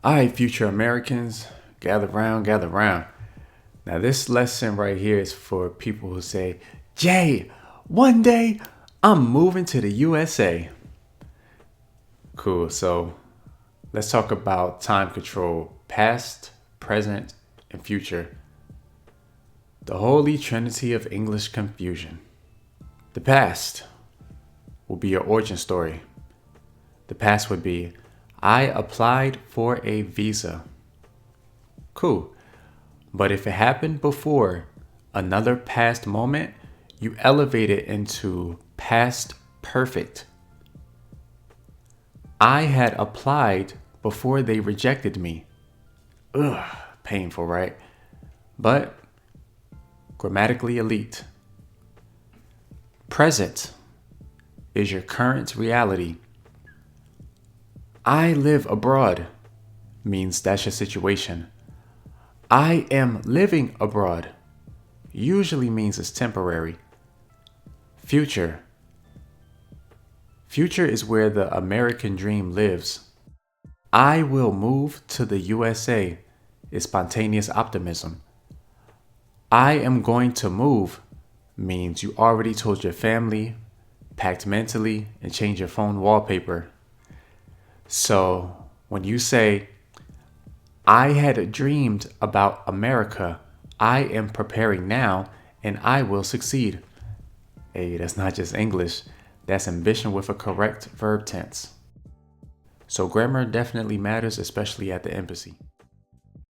All right, future Americans, gather round, gather round. Now, this lesson right here is for people who say, Jay, one day I'm moving to the USA. Cool. So let's talk about time control, past, present, and future. The holy trinity of English confusion. The past will be your origin story. The past would be, I applied for a visa. Cool. But if it happened before another past moment, you elevate it into past perfect. I had applied before they rejected me. Ugh, painful, right? But grammatically elite. Present is your current reality. I live abroad means that's your situation. I am living abroad usually means it's temporary. Future. Future is where the American dream lives. I will move to the USA is spontaneous optimism. I am going to move means you already told your family, packed mentally, and changed your phone wallpaper. So when you say, I had dreamed about America, I am preparing now, and I will succeed. Hey, that's not just English, that's ambition with a correct verb tense. So grammar definitely matters, especially at the embassy.